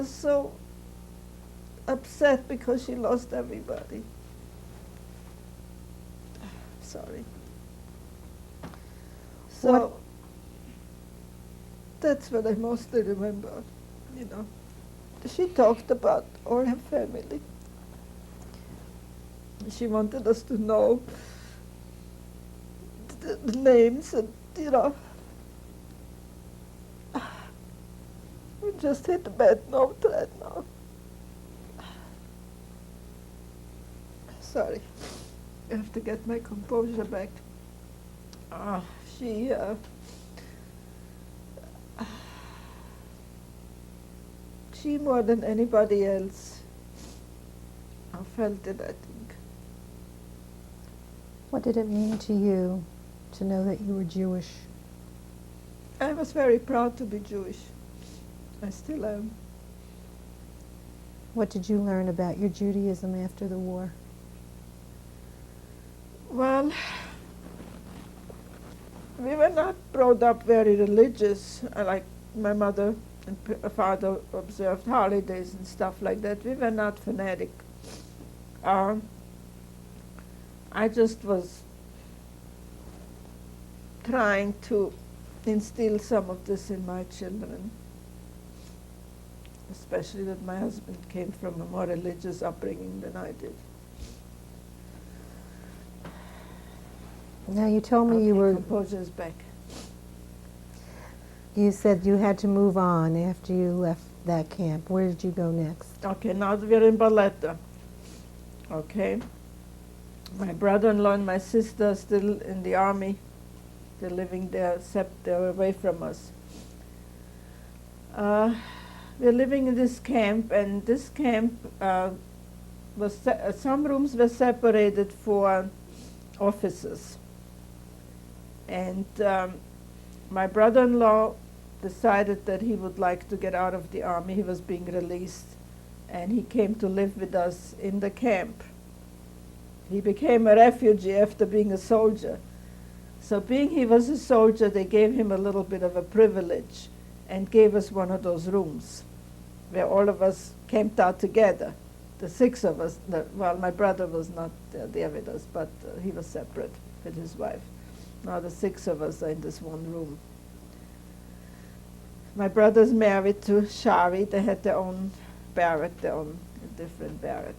was so upset because she lost everybody. Sorry. So What- that's what I mostly remember, you know. She talked about all her family. She wanted us to know the names and, you know. We just hit a bad note right now. Sorry. I have to get my composure back. She she more than anybody else felt it, I think. What did it mean to you to know that you were Jewish? I was very proud to be Jewish. I still am. What did you learn about your Judaism after the war? Well, we were not brought up very religious. Like my mother and father observed holidays and stuff like that. We were not fanatic. I just was trying to instill some of this in my children, especially that my husband came from a more religious upbringing than I did. Now you told me Okay, you were, composure is back. you said you had to move on after you left that camp. Where did you go next? Okay, now we're in Barletta. Okay. My brother-in-law and my sister are still in the army. They're living there, except they're away from us. We're living in this camp, and this camp was some rooms were separated for officers. And my brother-in-law decided that he would like to get out of the army. He was being released, and he came to live with us in the camp. He became a refugee after being a soldier. So being he was a soldier, they gave him a little bit of a privilege and gave us one of those rooms where all of us camped out together. The six of us, well, my brother was not there with us, but he was separate with his wife. Now the six of us are in this one room. My brother's married to Shari. They had their own barrack, their own different barrack.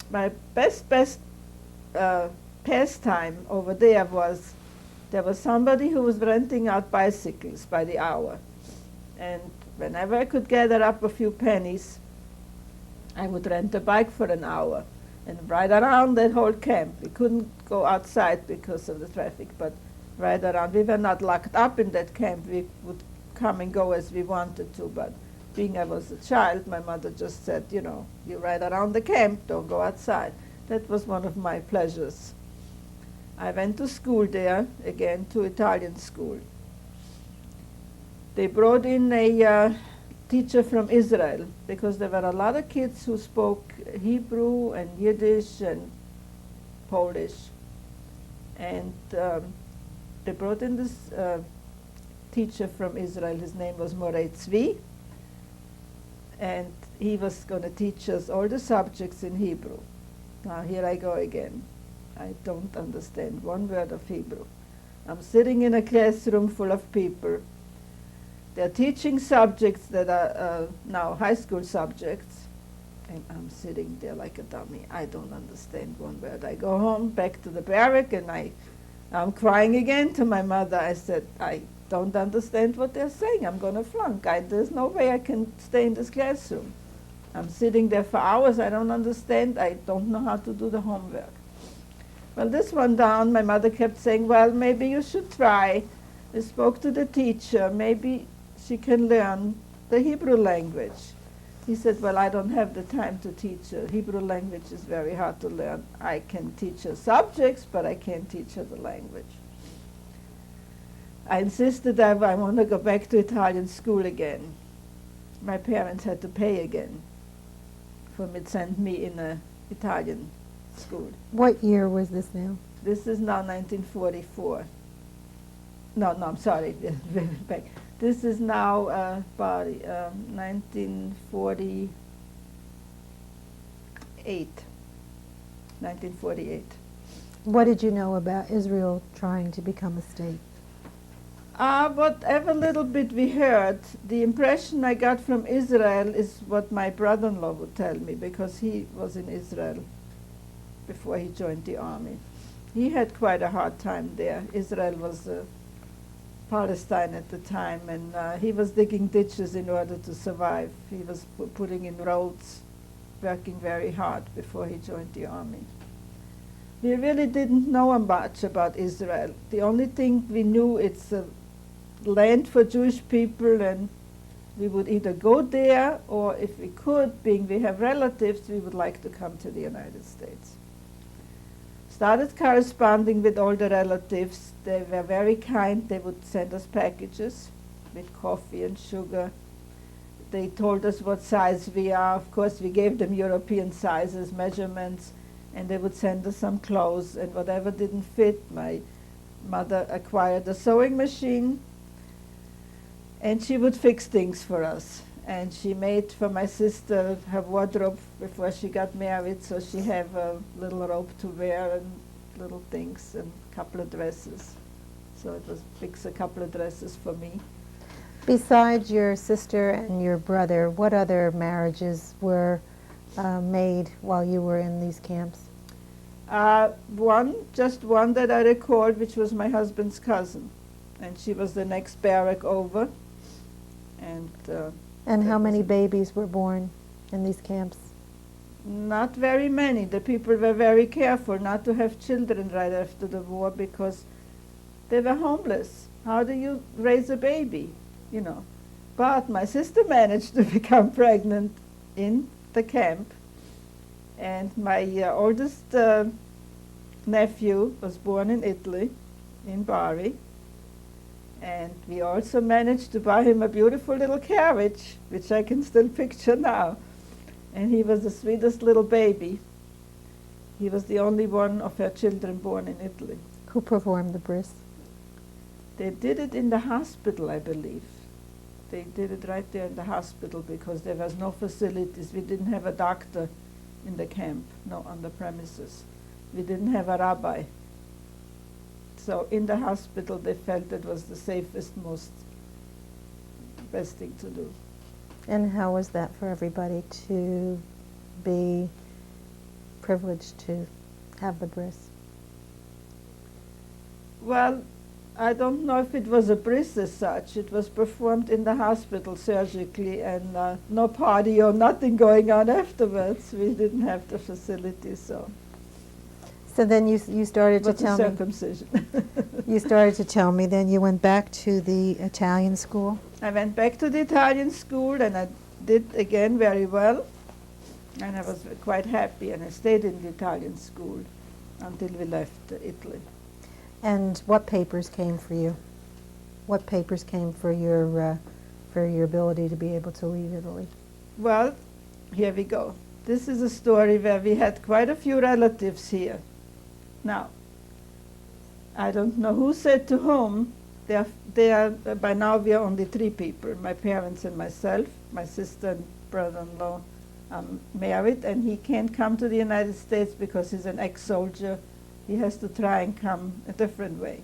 My best pastime over there was somebody who was renting out bicycles by the hour. And whenever I could gather up a few pennies, I would rent a bike for an hour and ride around that whole camp. We couldn't go outside because of the traffic, but ride around. We were not locked up in that camp. We would come and go as we wanted to, but being I was a child, my mother just said, you know, you ride around the camp, don't go outside. That was one of my pleasures. I went to school there, again to Italian school. They brought in a teacher from Israel because there were a lot of kids who spoke Hebrew and Yiddish and Polish. And they brought in this teacher from Israel. His name was Morei Tzvi. And he was going to teach us all the subjects in Hebrew. Now here I go again. I don't understand one word of Hebrew. I'm sitting in a classroom full of people. They're teaching subjects that are now high school subjects, and I'm sitting there like a dummy. I don't understand one word. I go home, back to the barrack, and I'm crying again to my mother. I said, I don't understand what they're saying. I'm going to flunk. There's no way I can stay in this classroom. I'm sitting there for hours. I don't understand. I don't know how to do the homework. Well, this one down, my mother kept saying, well, maybe you should try. I spoke to the teacher. Maybe she can learn the Hebrew language. He said, well, I don't have the time to teach her. Hebrew language is very hard to learn. I can teach her subjects, but I can't teach her the language. I insisted that I want to go back to Italian school again. My parents had to pay again for me to send me in an Italian school. What year was this now? This is now 1944. No, I'm sorry. Back. This is now Bari, 1948. 1948. What did you know about Israel trying to become a state? Whatever little bit we heard, the impression I got from Israel is what my brother-in-law would tell me, because he was in Israel before he joined the army. He had quite a hard time there. Israel was Palestine at the time, and he was digging ditches in order to survive. He was putting in roads, working very hard before he joined the army. We really didn't know much about Israel. The only thing we knew, it's a land for Jewish people, and we would either go there, or if we could, being we have relatives, we would like to come to the United States. Started corresponding with all the relatives. They were very kind. They would send us packages with coffee and sugar. They told us what size we are. Of course, we gave them European sizes, measurements, and they would send us some clothes, and whatever didn't fit, my mother acquired a sewing machine, and she would fix things for us. And she made for my sister her wardrobe before she got married, so she have a little robe to wear and little things and a couple of dresses. So it was fix a couple of dresses for me. Besides your sister and your brother, what other marriages were made while you were in these camps? Just one that I recalled, which was my husband's cousin, and she was the next barrack over. And how many babies were born in these camps? Not very many. The people were very careful not to have children right after the war, because they were homeless. How do you raise a baby, you know? But my sister managed to become pregnant in the camp, and my oldest nephew was born in Italy, in Bari. And we also managed to buy him a beautiful little carriage, which I can still picture now. And he was the sweetest little baby. He was the only one of her children born in Italy. Who performed the bris? They did it in the hospital, I believe. They did it right there in the hospital, because there was no facilities. We didn't have a doctor in the camp, no, on the premises. We didn't have a rabbi. So in the hospital, they felt it was the safest, best thing to do. And how was that for everybody to be privileged to have the bris? Well, I don't know if it was a bris as such. It was performed in the hospital surgically, and no party or nothing going on afterwards. We didn't have the facilities, so. So then you started to tell me. Circumcision. You started to tell me. Then you went back to the Italian school. I went back to the Italian school, and I did again very well, and I was quite happy. And I stayed in the Italian school until we left Italy. And what papers came for you? What papers came for your ability to be able to leave Italy? Well, here we go. This is a story where we had quite a few relatives here. Now, I don't know who said to whom. By now we are only 3 people, my parents and myself. My sister and brother-in-law married, and he can't come to the United States because he's an ex-soldier. He has to try and come a different way.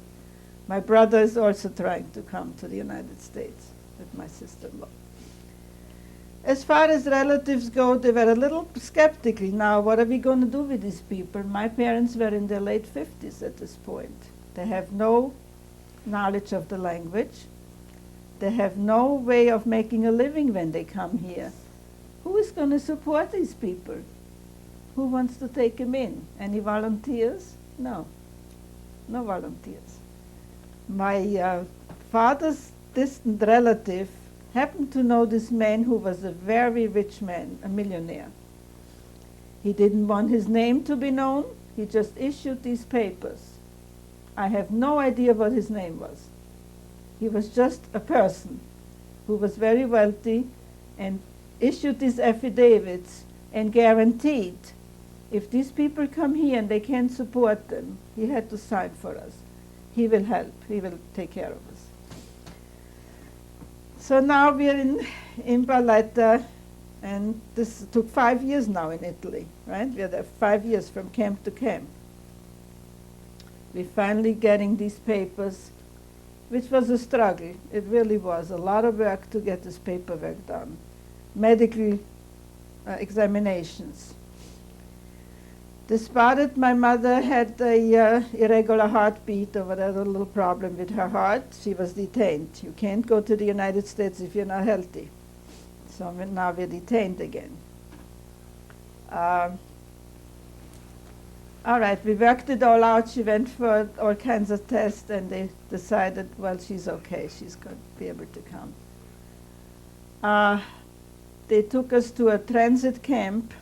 My brother is also trying to come to the United States with my sister-in-law. As far as relatives go, they were a little skeptical. Now, what are we going to do with these people? My parents were in their late 50s at this point. They have no knowledge of the language. They have no way of making a living when they come here. Who is going to support these people? Who wants to take them in? Any volunteers? No. No volunteers. My father's distant relative happened to know this man who was a very rich man, a millionaire. He didn't want his name to be known. He just issued these papers. I have no idea what his name was. He was just a person who was very wealthy and issued these affidavits and guaranteed if these people come here and they can't support them, he had to sign for us. He will help. He will take care of us. So now we're in Valletta, and this took 5 years now in Italy, right? We're there 5 years from camp to camp. We're finally getting these papers, which was a struggle. It really was a lot of work to get this paperwork done. Medical examinations. They spotted my mother had a irregular heartbeat or whatever, a little problem with her heart. She was detained. You can't go to the United States if you're not healthy. So now we're detained again. All right, we worked it all out. She went for all kinds of tests, and they decided, well, she's okay. She's going to be able to come. They took us to a transit camp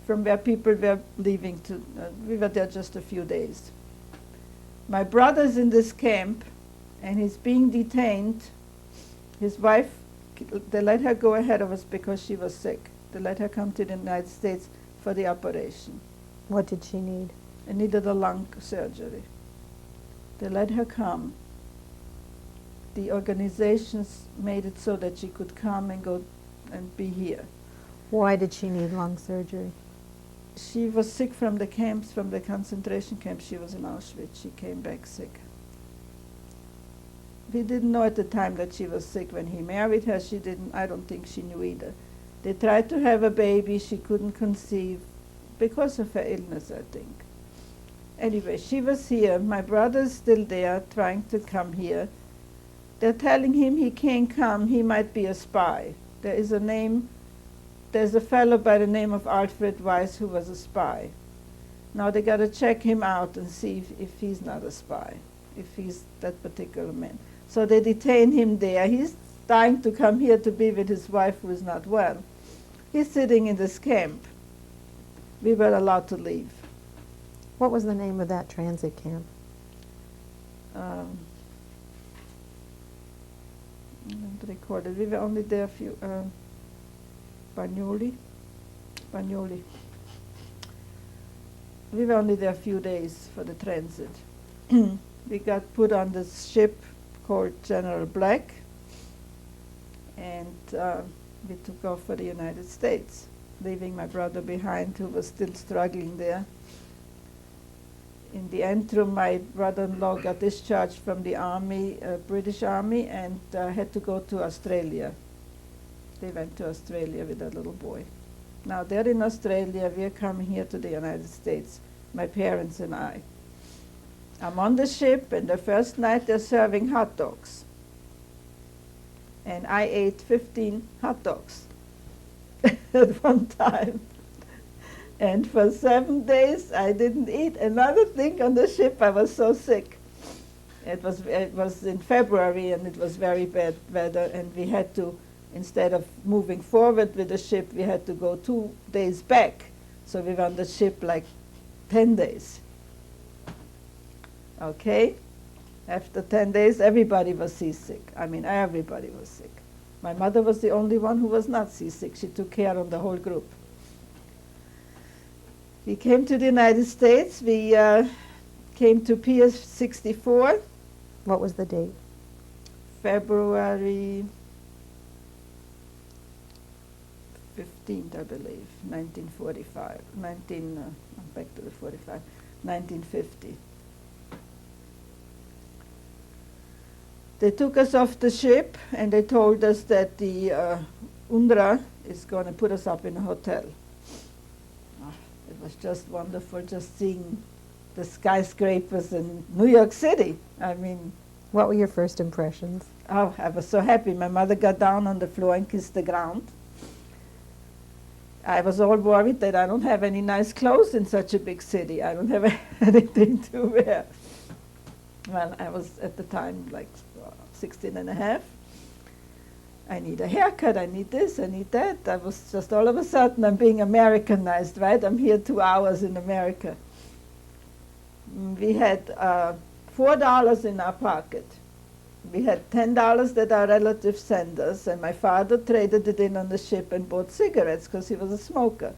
from where people were leaving to, we were there just a few days. My brother's in this camp, and he's being detained. His wife, they let her go ahead of us because she was sick. They let her come to the United States for the operation. What did she need? She needed a lung surgery. They let her come. The organizations made it so that she could come and go and be here. Why did she need lung surgery? She was sick from the camps, from the concentration camps. She was in Auschwitz. She came back sick. We didn't know at the time that she was sick. When he married her, she didn't, I don't think she knew either. They tried to have a baby. She couldn't conceive because of her illness, I think. Anyway, she was here. My brother's still there, trying to come here. They're telling him he can't come. He might be a spy. There's a fellow by the name of Alfred Weiss who was a spy. Now they got to check him out and see if he's not a spy, if he's that particular man. So they detain him there. He's dying to come here to be with his wife who is not well. He's sitting in this camp. We were allowed to leave. What was the name of that transit camp? I don't recall it. We were only there a few, Bagnoli. We were only there a few days for the transit. We got put on this ship called General Black, and we took off for the United States, leaving my brother behind, who was still struggling there. In the interim, my brother-in-law got discharged from the army, British Army, and had to go to Australia. They went to Australia with a little boy. Now they're in Australia. We're coming here to the United States, my parents and I. I'm on the ship, and the first night they're serving hot dogs. And I ate 15 hot dogs at one time. And for 7 days, I didn't eat another thing on the ship. I was so sick. It was in February, and it was very bad weather, and we had to, instead of moving forward with the ship, we had to go 2 days back. So we were on the ship like 10 days. Okay? After 10 days, everybody was seasick. I mean, everybody was sick. My mother was the only one who was not seasick. She took care of the whole group. We came to the United States. We came to Pier 64. What was the date? February 15th, I believe, 1945. I'm back to the 45, 1950. They took us off the ship, and they told us that the UNRWA is going to put us up in a hotel. It was just wonderful, just seeing the skyscrapers in New York City. I mean, what were your first impressions? Oh, I was so happy. My mother got down on the floor and kissed the ground. I was all worried that I don't have any nice clothes in such a big city. I don't have anything to wear. Well, I was at the time like 16 and a half. I need a haircut, I need this, I need that. I was just all of a sudden, I'm being Americanized, right? I'm here 2 hours in America. We had $4 in our pocket. We had $10 that our relatives sent us, and my father traded it in on the ship and bought cigarettes because he was a smoker.